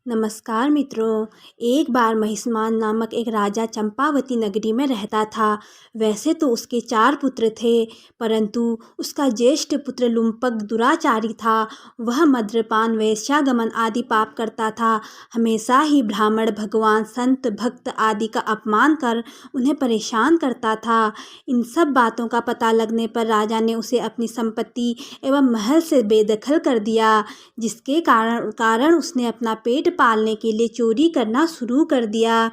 नमस्कार मित्रों। एक बार महिष्मान नामक एक राजा चंपावती नगरी में रहता था। वैसे तो उसके 4 पुत्र थे, परंतु उसका ज्येष्ठ पुत्र लुम्पक दुराचारी था। वह मद्यपान, वेश्यागमन आदि पाप करता था। हमेशा ही ब्राह्मण, भगवान, संत, भक्त आदि का अपमान कर उन्हें परेशान करता था। इन सब बातों का पता लगने पर राजा ने उसे अपनी संपत्ति एवं महल से बेदखल कर दिया, जिसके कारण उसने अपना पेट पालने के लिए चोरी करना शुरू कर दिया।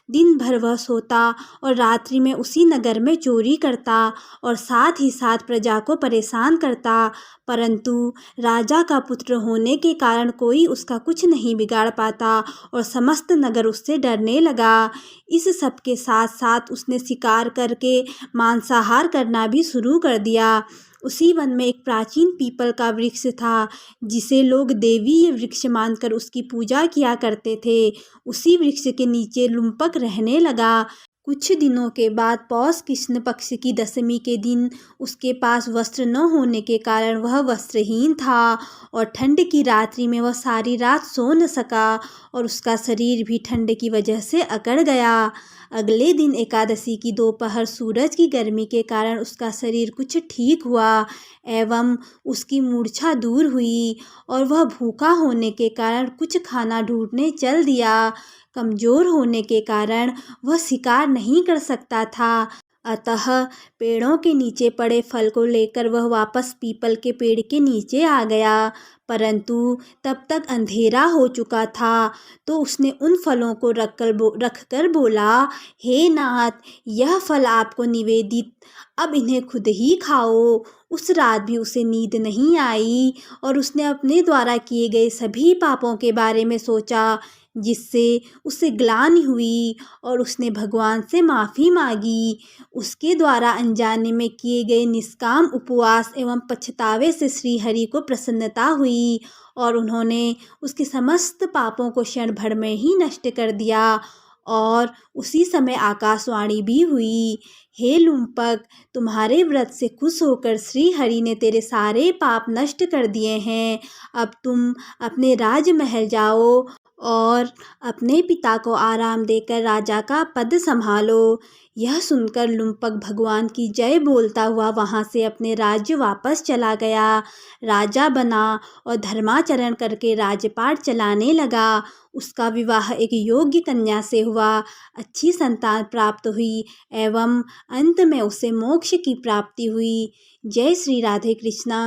दिन भर वह सोता और रात्रि में उसी नगर में चोरी करता और साथ ही साथ प्रजा को परेशान करता। परंतु राजा का पुत्र होने के कारण कोई उसका कुछ नहीं बिगाड़ पाता और समस्त नगर उससे डरने लगा। इस सब के साथ साथ उसने शिकार करके मांसाहार करना भी शुरू कर दिया। उसी वन में एक प्राचीन पीपल का वृक्ष था, जिसे लोग देवीय वृक्ष मानकर उसकी पूजा किया करते थे। उसी वृक्ष के नीचे लुम्पक रहने लगा। कुछ दिनों के बाद पौष कृष्ण पक्ष की दशमी के दिन उसके पास वस्त्र न होने के कारण वह वस्त्रहीन था और ठंड की रात्रि में वह सारी रात सो न सका और उसका शरीर भी ठंड की वजह से अकड़ गया। अगले दिन एकादशी की दोपहर सूरज की गर्मी के कारण उसका शरीर कुछ ठीक हुआ एवं उसकी मूर्छा दूर हुई और वह भूखा होने के कारण कुछ खाना ढूंढने चल दिया। कमज़ोर होने के कारण वह शिकार नहीं कर सकता था, अतः पेड़ों के नीचे पड़े फल को लेकर वह वापस पीपल के पेड़ के नीचे आ गया। परंतु तब तक अंधेरा हो चुका था, तो उसने उन फलों को रखकर बोला, हे नाथ, यह फल आपको निवेदित, अब इन्हें खुद ही खाओ। उस रात भी उसे नींद नहीं आई और उसने अपने द्वारा किए गए सभी पापों के बारे में सोचा, जिससे उसे ग्लानि हुई और उसने भगवान से माफ़ी मांगी। उसके द्वारा अनजाने में किए गए निष्काम उपवास एवं पछतावे से श्री हरि को प्रसन्नता हुई और उन्होंने उसके समस्त पापों को क्षण भर में ही नष्ट कर दिया। और उसी समय आकाशवाणी भी हुई, हे लुम्पक, तुम्हारे व्रत से खुश होकर श्री हरि ने तेरे सारे पाप नष्ट कर दिए हैं। अब तुम अपने राजमहल जाओ और अपने पिता को आराम देकर राजा का पद संभालो। यह सुनकर लुम्पक भगवान की जय बोलता हुआ वहाँ से अपने राज्य वापस चला गया। राजा बना और धर्माचरण करके राजपाट चलाने लगा। उसका विवाह एक योग्य कन्या से हुआ, अच्छी संतान प्राप्त हुई एवं अंत में उसे मोक्ष की प्राप्ति हुई। जय श्री राधे कृष्णा।